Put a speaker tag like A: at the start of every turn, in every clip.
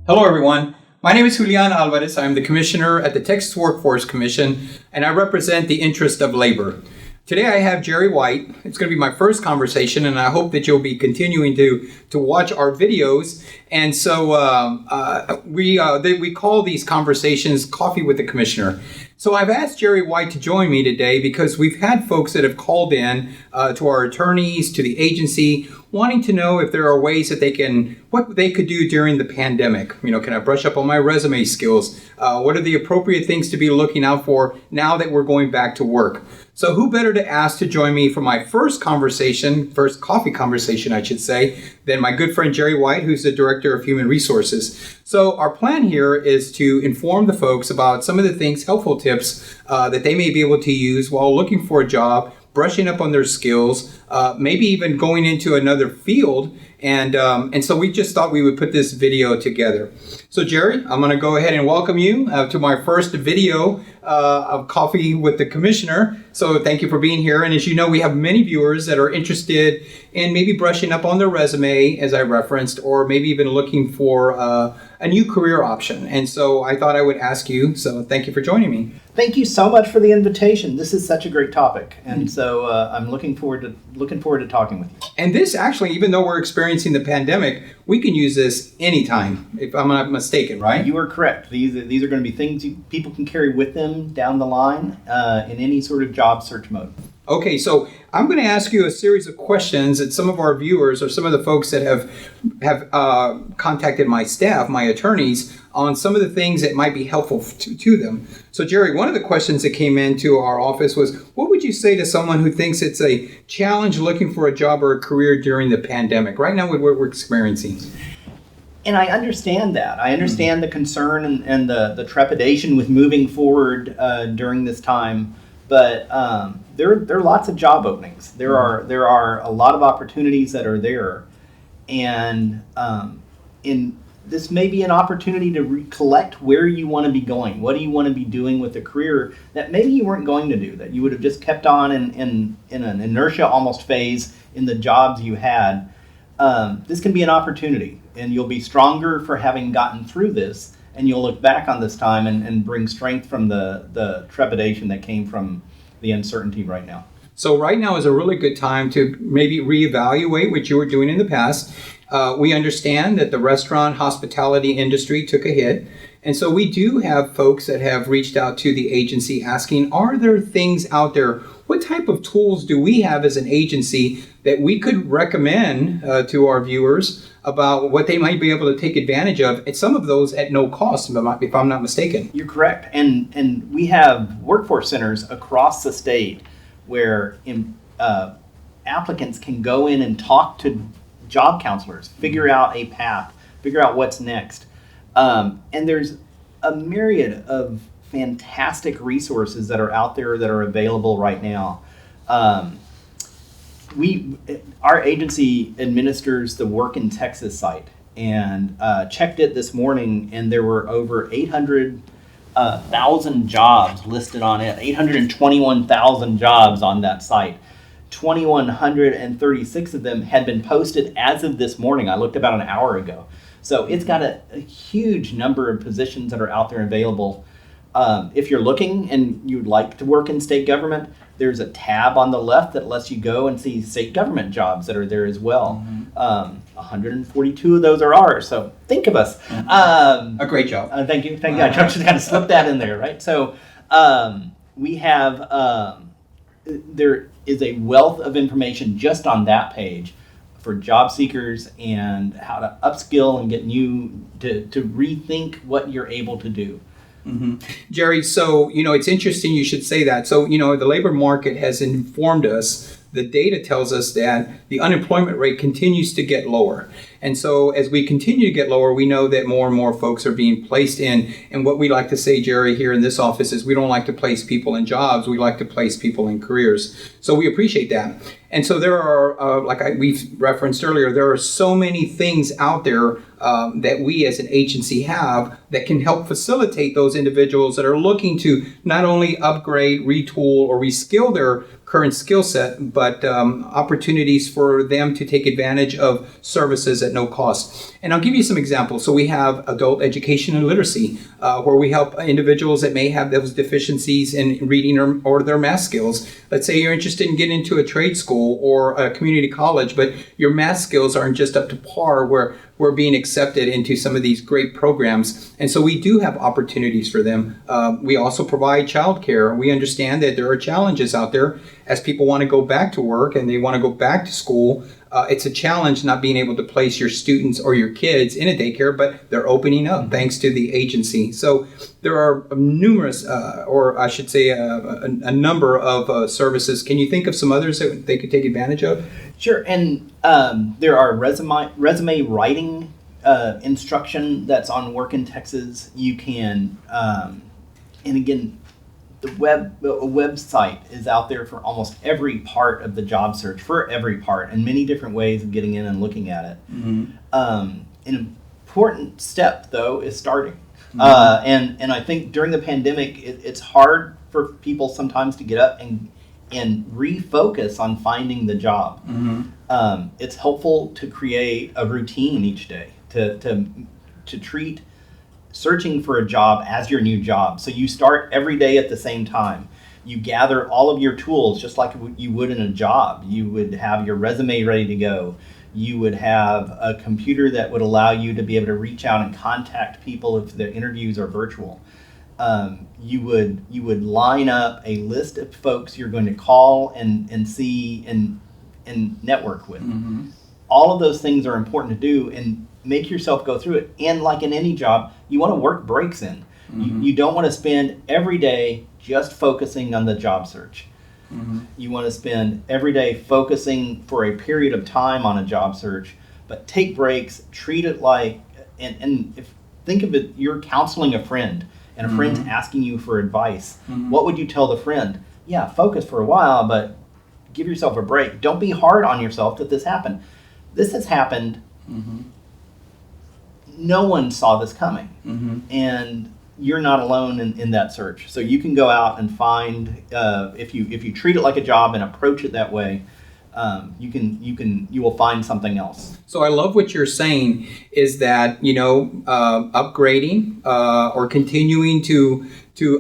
A: Hello, everyone. My name is Julian Alvarez. I'm the commissioner at the Texas Workforce Commission, and I represent the interest of labor. Today, I have Jerry White. It's going to be my first conversation, and I hope that you'll be continuing to watch our videos. And so we call these conversations Coffee with the Commissioner. So I've asked Jerry White to join me today because we've had folks that have called in to our attorneys, to the agency, wanting to know if there are ways that what they could do during the pandemic. Can I brush up on my resume skills? What are the appropriate things to be looking out for now that we're going back to work? So who better to ask to join me for my first coffee conversation, I should say, than my good friend Jerry White, who's the Director of Human Resources. So our plan here is to inform the folks about some of the helpful tips that they may be able to use while looking for a job, brushing up on their skills, maybe even going into another field. And so we just thought we would put this video together. So Jerry, I'm going to go ahead and welcome you to my first video of Coffee with the Commissioner. So thank you for being here. And as you know, we have many viewers that are interested in maybe brushing up on their resume, as I referenced, or maybe even looking for a new career option. And so I thought I would ask you, so thank you for joining me.
B: Thank you so much for the invitation. This is such a great topic. And so I'm looking forward to talking with you.
A: And this actually, even though we're experiencing the pandemic, we can use this anytime, if I'm not mistaken, right?
B: You are correct. These are going to be things people can carry with them down the line in any sort of job search mode.
A: Okay, so I'm going to ask you a series of questions that some of our viewers or some of the folks that have contacted my staff, my attorneys, on some of the things that might be helpful to them. So Jerry, one of the questions that came into our office was, what would you say to someone who thinks it's a challenge looking for a job or a career during the pandemic, right now with what we're experiencing?
B: And I understand that. I understand the concern and the trepidation with moving forward during this time. But there are lots of job openings. There are a lot of opportunities that are there, and this may be an opportunity to recollect where you want to be going. What do you want to be doing with a career that maybe you weren't going to do, that you would have just kept on in an inertia almost phase in the jobs you had. This can be an opportunity, and you'll be stronger for having gotten through this. And you'll look back on this time and bring strength from the trepidation that came from the uncertainty right now.
A: So right now is a really good time to maybe reevaluate what you were doing in the past. We understand that the restaurant hospitality industry took a hit. And so we do have folks that have reached out to the agency asking, are there things out there? What type of tools do we have as an agency that we could recommend to our viewers about what they might be able to take advantage of, and some of those at no cost, if I'm not mistaken?
B: You're correct. And we have workforce centers across the state where applicants can go in and talk to job counselors, figure out a path, figure out what's next. And there's a myriad of fantastic resources that are out there that are available right now. Our agency administers the Work in Texas site, and checked it this morning, and there were over 800,000 jobs listed on it, 821,000 jobs on that site. 2,136 of them had been posted as of this morning. I looked about an hour ago. So it's got a huge number of positions that are out there available. If you're looking and you'd like to work in state government, there's a tab on the left that lets you go and see state government jobs that are there as well. 142 of those are ours, so think of us.
A: A great job.
B: Thank you. I just kind of slipped that in there, right? So we have, there is a wealth of information just on that page for job seekers and how to upskill and get to rethink what you're able to do.
A: Mm-hmm. Jerry, so, it's interesting you should say that. So, the labor market has informed us, the data tells us that the unemployment rate continues to get lower. And so as we continue to get lower, we know that more and more folks are being placed in. And what we like to say, Jerry, here in this office is we don't like to place people in jobs. We like to place people in careers. So we appreciate that. And so there are, we've referenced earlier, there are so many things out there that we as an agency have that can help facilitate those individuals that are looking to not only upgrade, retool, or reskill current skill set, but opportunities for them to take advantage of services at no cost. And I'll give you some examples. So we have adult education and literacy, where we help individuals that may have those deficiencies in reading or their math skills. Let's say you're interested in getting into a trade school or a community college, but your math skills aren't just up to par where we're being accepted into some of these great programs. And so we do have opportunities for them. We also provide childcare. We understand that there are challenges out there as people want to go back to work and they want to go back to school. It's a challenge not being able to place your students or your kids in a daycare, but they're opening up thanks to the agency. So there are numerous, or I should say a number of services. Can you think of some others that they could take advantage of?
B: Sure, and there are resume writing instruction that's on Work in Texas. You can, and again, a website is out there for almost every part of the job search, for every part, and many different ways of getting in and looking at it. An important step, though, is starting. And I think during the pandemic, it's hard for people sometimes to get up and refocus on finding the job. It's helpful to create a routine each day, to treat searching for a job as your new job. So you start every day at the same time. You gather all of your tools just like you would in a job. You would have your resume ready to go. You would have a computer that would allow you to be able to reach out and contact people if the interviews are virtual. You would line up a list of folks you're going to call and see and network with. All of those things are important to do, and make yourself go through it. And like in any job, you want to work breaks in. You don't want to spend every day just focusing on the job search. You want to spend every day focusing for a period of time on a job search, but take breaks, treat it like, think of it, you're counseling a friend, and a friend's asking you for advice. What would you tell the friend? Yeah, focus for a while, but give yourself a break. Don't be hard on yourself that this happened. This has happened. No one saw this coming. And you're not alone in that search. So you can go out and find, if you treat it like a job and approach it that way, you will find something else.
A: So I love what you're saying is that, upgrading or continuing to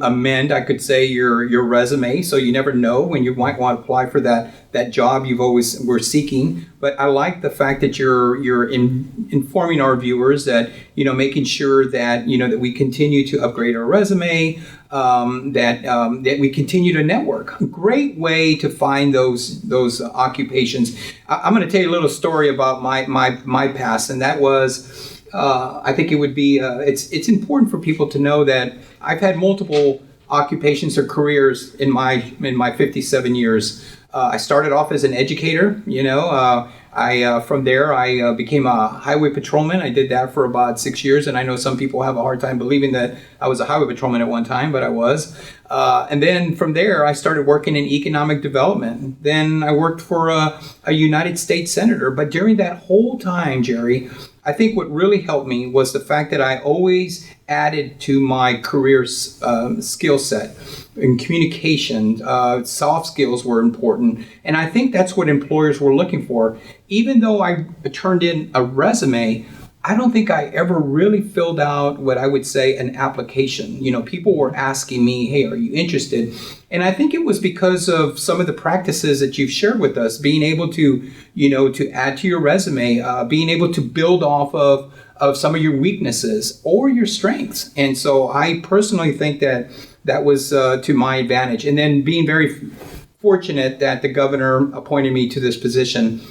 A: amend, I could say, your resume, so you never know when you might want to apply for that job you've always were seeking. But I like the fact that you're informing our viewers that, making sure that, that we continue to upgrade our resume, that we continue to network. A great way to find those occupations. I'm going to tell you a little story about my past, and that was, I think it would be, it's important for people to know that I've had multiple occupations or careers in my 57 years. I started off as an educator, from there I became a highway patrolman. I did that for about 6 years, and I know some people have a hard time believing that I was a highway patrolman at one time, but I was. And then from there I started working in economic development. Then I worked for a United States senator. But during that whole time, Jerry, I think what really helped me was the fact that I always added to my career skill set. In communication, soft skills were important. And I think that's what employers were looking for. Even though I turned in a resume, I don't think I ever really filled out what I would say an application. People were asking me, hey, are you interested? And I think it was because of some of the practices that you've shared with us, being able to, to add to your resume, being able to build off of some of your weaknesses or your strengths. And so I personally think that was to my advantage. And then being very fortunate that the governor appointed me to this position.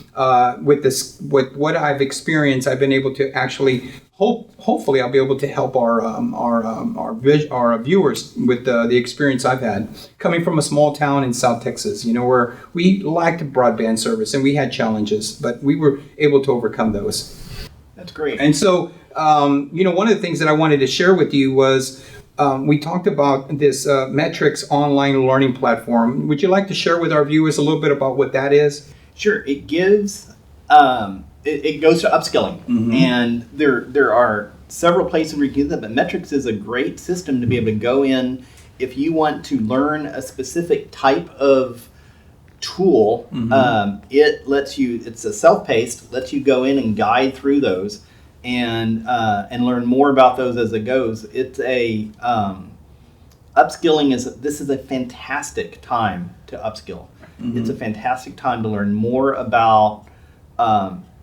A: With what I've experienced, I've been able to actually hopefully I'll be able to help our viewers with the experience I've had coming from a small town in South Texas. Where we lacked broadband service and we had challenges, but we were able to overcome those.
B: That's great.
A: And so, one of the things that I wanted to share with you was. We talked about this Metrics online learning platform. Would you like to share with our viewers a little bit about what that is?
B: Sure. It gives, it goes to upskilling. And there are several places where you can get that, but Metrics is a great system to be able to go in if you want to learn a specific type of tool. It lets you, it's a self-paced, lets you go in and guide through those and learn more about those as it goes. It's a, upskilling this is a fantastic time to upskill. It's a fantastic time to learn more about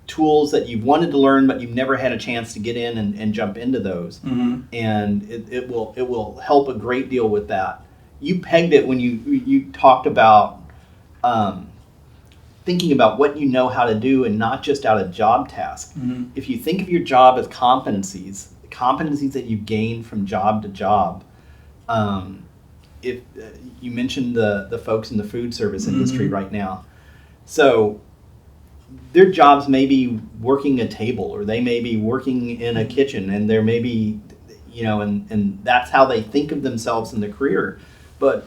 B: tools that you've wanted to learn, but you've never had a chance to get in and jump into those. And it will help a great deal with that. You pegged it when you talked about thinking about what you know how to do and not just out of job task. If you think of your job as competencies that you gain from job to job, if you mentioned the folks in the food service industry right now, so their jobs may be working a table, or they may be working in a kitchen, and there may be, and that's how they think of themselves in their career. But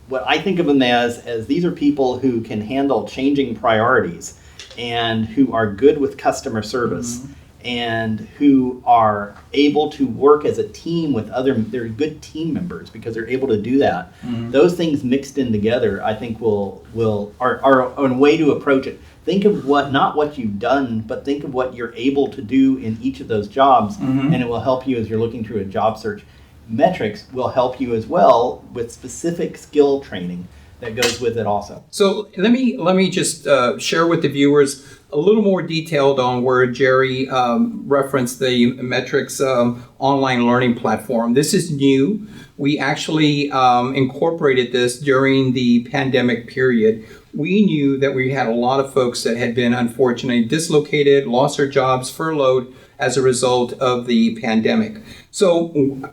B: what I think of them as these are people who can handle changing priorities and who are good with customer service and who are able to work as a team with they're good team members because they're able to do that. Those things mixed in together, I think are a way to approach it. Think of not what you've done, but think of what you're able to do in each of those jobs, and it will help you as you're looking through a job search. Metrics will help you as well with specific skill training that goes with it also.
A: So let me just share with the viewers a little more detailed on where Jerry referenced the Metrics online learning platform. This is new. We actually incorporated this during the pandemic period. We knew that we had a lot of folks that had been unfortunately dislocated, lost their jobs, furloughed as a result of the pandemic. So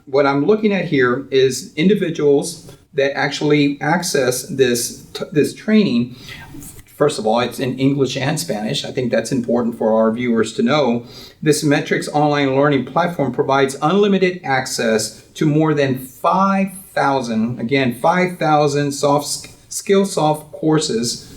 A: what I'm looking at here is individuals that actually access this training. First of all, it's in English and Spanish. I think that's important for our viewers to know. This Metrics online learning platform provides unlimited access to more than 5,000 Skillsoft courses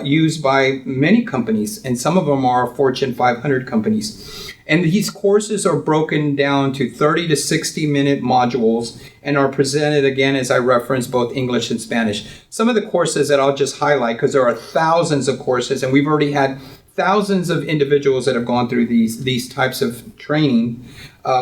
A: used by many companies, and some of them are Fortune 500 companies. And these courses are broken down to 30 to 60 minute modules and are presented, again, as I referenced, both English and Spanish. Some of the courses that I'll just highlight, because there are thousands of courses, and we've already had thousands of individuals that have gone through these types of training.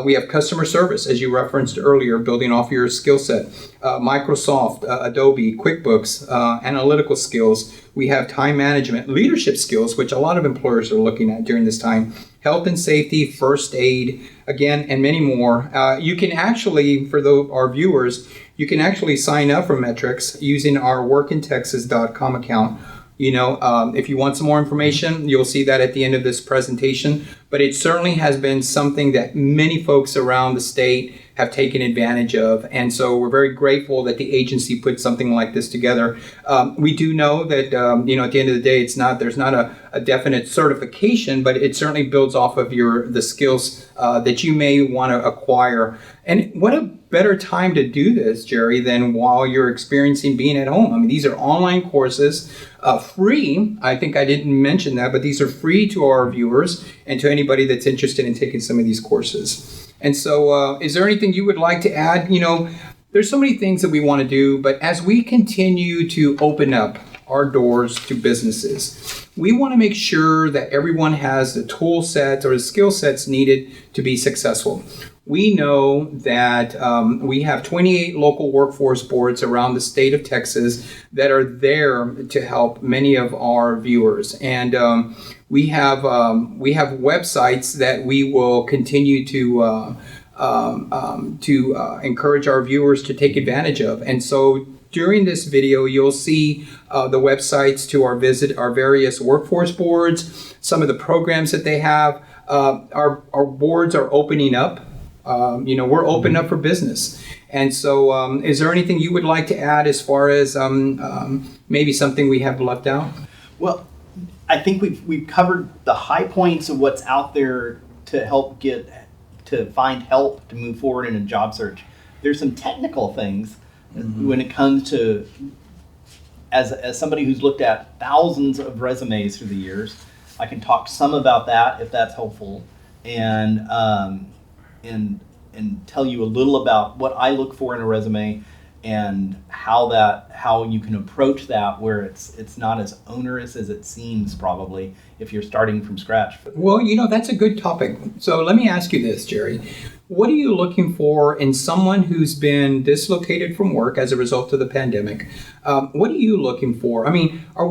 A: We have customer service, as you referenced earlier, building off your skill set. Microsoft, Adobe, QuickBooks, analytical skills. We have time management, leadership skills, which a lot of employers are looking at during this time. Health and safety, first aid, again, and many more. You can actually, for our viewers, you can actually sign up for Metrics using our workintexas.com account. If you want some more information, you'll see that at the end of this presentation. But it certainly has been something that many folks around the state have taken advantage of. And so we're very grateful that the agency put something like this together. We do know that, at the end of the day, there's not a definite certification, but it certainly builds off of the skills that you may want to acquire. And what a better time to do this, Jerry, than while you're experiencing being at home. I mean, these are online courses, free. I think I didn't mention that, but these are free to our viewers and to anybody that's interested in taking some of these courses. And so is there anything you would like to add? There's so many things that we want to do, but as we continue to open up our doors to businesses, we want to make sure that everyone has the tool sets or the skill sets needed to be successful. We know that we have 28 local workforce boards around the state of Texas that are there to help many of our viewers. And we have websites that we will continue to encourage our viewers to take advantage of. And so during this video, you'll see the websites to our various workforce boards, some of the programs that they have. Our boards are opening up. We're open up for business. And so is there anything you would like to add as far as maybe something we have left out?
B: Well, I think we've covered the high points of what's out there to find help to move forward in a job search. There's some technical things when it comes to, as somebody who's looked at thousands of resumes through the years, I can talk some about that if that's helpful, and tell you a little about what I look for in a resume. and how you can approach that where it's not as onerous as it seems probably if you're starting from scratch.
A: Well, that's a good topic. So let me ask you this, Jerry. What are you looking for in someone who's been dislocated from work as a result of the pandemic? What are you looking for? I mean, are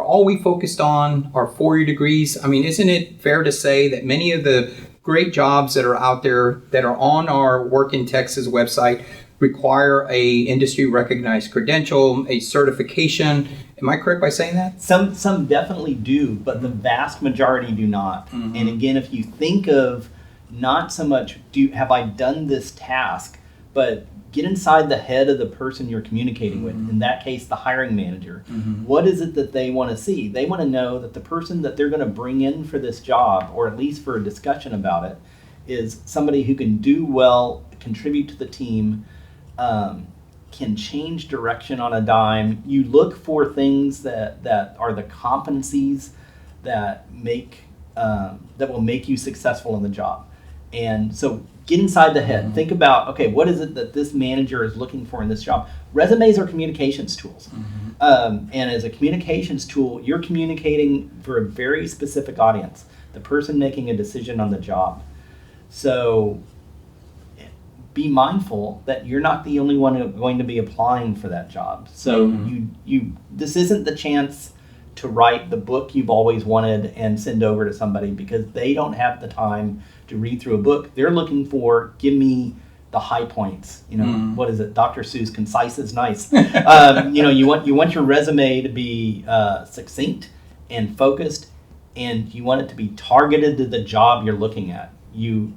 A: all we focused on our 4-year degrees? I mean, isn't it fair to say that many of the great jobs that are out there that are on our Work in Texas website require a industry recognized credential, a certification? Am I correct by saying that?
B: Some definitely do, but the vast majority do not. Mm-hmm. And again, if you think of not so much have I done this task, but get inside the head of the person you're communicating with, in that case, the hiring manager. Mm-hmm. What is it that they want to see? They want to know that the person that they're going to bring in for this job, or at least for a discussion about it, is somebody who can do well, contribute to the team, can change direction on a dime. You look for things that are the competencies that will make you successful in the job. And so get inside the head. Mm-hmm. Think about, okay, what is it that this manager is looking for in this job? Resumes are communications tools. Mm-hmm. And as a communications tool, you're communicating for a very specific audience, the person making a decision on the job. So be mindful that you're not the only one going to be applying for that job. So this isn't the chance to write the book you've always wanted and send over to somebody, because they don't have the time to read through a book. They're looking for, give me the high points. What is it? Dr. Seuss, concise is nice. You want your resume to be succinct and focused, and you want it to be targeted to the job you're looking at. You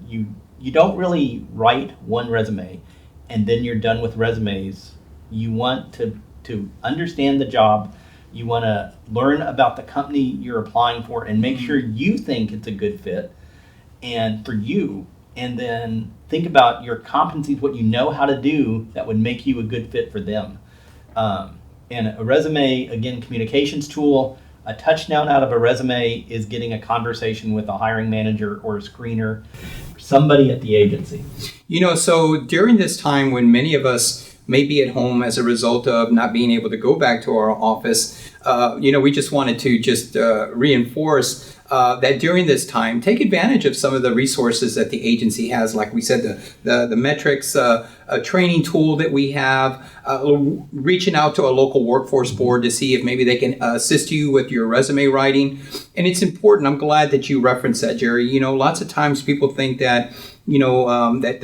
B: don't really write one resume and then you're done with resumes. You want to understand the job. You want to learn about the company you're applying for and make sure you think it's a good fit and for you, and then think about your competencies, what you know how to do that would make you a good fit for them. And a resume, again, communications tool. A touchdown out of a resume is getting a conversation with a hiring manager or a screener, somebody at the agency.
A: So during this time when many of us may be at home as a result of not being able to go back to our office, we just wanted to reinforce that during this time, take advantage of some of the resources that the agency has. Like we said, the metrics, a training tool that we have, reaching out to a local workforce board to see if maybe they can assist you with your resume writing. And it's important. I'm glad that you referenced that, Jerry. Lots of times people think that, that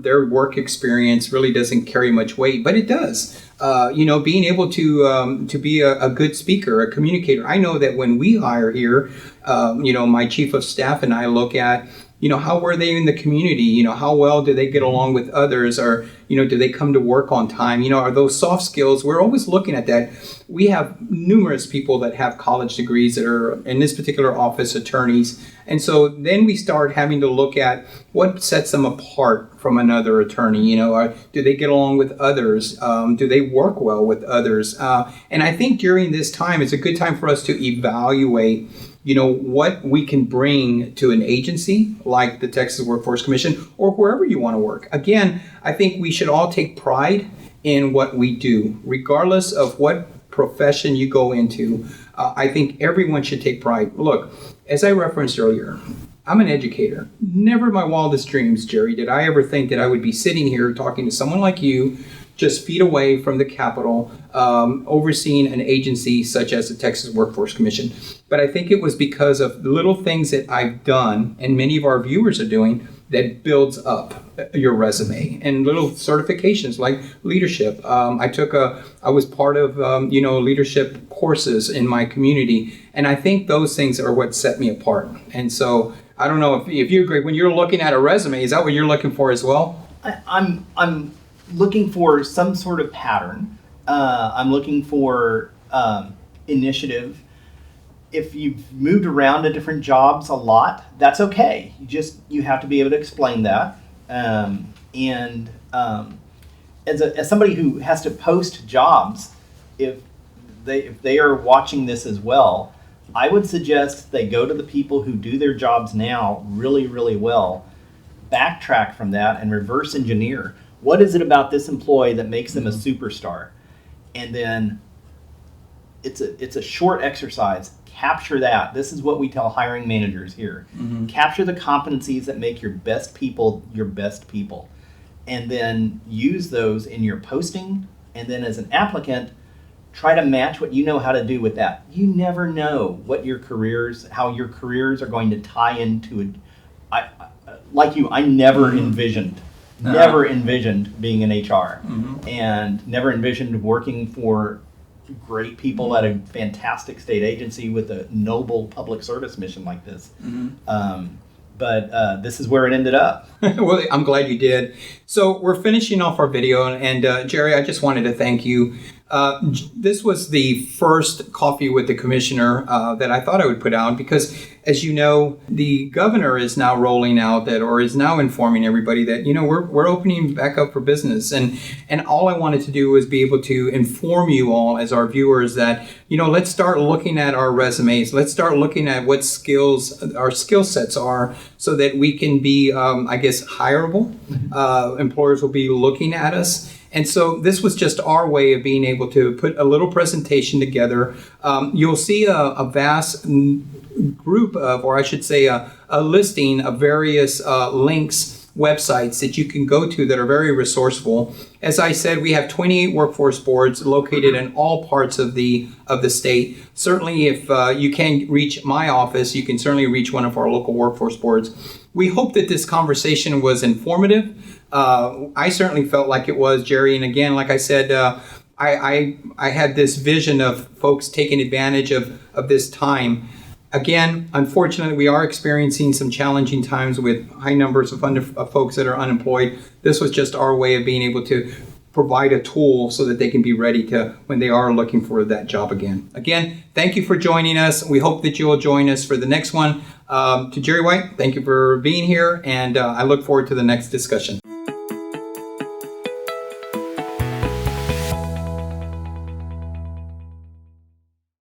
A: their work experience really doesn't carry much weight, but it does. Being able to be a good speaker, a communicator. I know that when we hire here, my chief of staff and I look at, how were they in the community? How well do they get along with others? Or, do they come to work on time? Are those soft skills? We're always looking at that. We have numerous people that have college degrees that are, in this particular office, attorneys. And so then we start having to look at what sets them apart from another attorney. Do they get along with others? Do they work well with others? And I think during this time, it's a good time for us to evaluate what we can bring to an agency like the Texas Workforce Commission or wherever you want to work. Again, I think we should all take pride in what we do, regardless of what profession you go into. I think everyone should take pride. Look, as I referenced earlier, I'm an educator. Never in my wildest dreams, Jerry, did I ever think that I would be sitting here talking to someone like you, just feet away from the Capitol, overseeing an agency such as the Texas Workforce Commission. But I think it was because of the little things that I've done, and many of our viewers are doing, that builds up your resume, and little certifications like leadership. I was part of leadership courses in my community, and I think those things are what set me apart. And so I don't know if you agree. When you're looking at a resume, is that what you're looking for as well?
B: I'm looking for some sort of pattern. I'm looking for initiative. If you've moved around to different jobs a lot, that's okay. You have to be able to explain that. As somebody who has to post jobs, if they are watching this as well, I would suggest they go to the people who do their jobs now really, really well, backtrack from that, and reverse engineer. What is it about this employee that makes them a superstar? And then it's a short exercise. Capture that. This is what we tell hiring managers here. Capture the competencies that make your best people, and then use those in your posting. And then as an applicant, try to match what you know how to do with that. You never know what how your careers are going to tie into it. I never envisioned being in HR, and never envisioned working for great people at a fantastic state agency with a noble public service mission like this. But this is where it ended up.
A: Well, I'm glad you did. So we're finishing off our video, and Jerry, I just wanted to thank you. This was the first Coffee with the Commissioner that I thought I would put out because, as you know, the governor is now rolling out is now informing everybody that, we're opening back up for business. And all I wanted to do was be able to inform you all as our viewers that, let's start looking at our resumes. Let's start looking at what skills our skill sets are so that we can be, hireable. Employers will be looking at us. And so this was just our way of being able to put a little presentation together. You'll see a vast group of, or I should say a listing of various links, websites that you can go to that are very resourceful. As I said, we have 28 workforce boards located in all parts of the state. Certainly, if you can't reach my office, you can certainly reach one of our local workforce boards. We hope that this conversation was informative. I certainly felt like it was, Jerry. And again, like I said, I had this vision of folks taking advantage of this time. Again, unfortunately, we are experiencing some challenging times with high numbers of folks that are unemployed. This was just our way of being able to provide a tool so that they can be ready to when they are looking for that job again. Again, thank you for joining us. We hope that you will join us for the next one. To Jerry White, thank you for being here, and I look forward to the next discussion.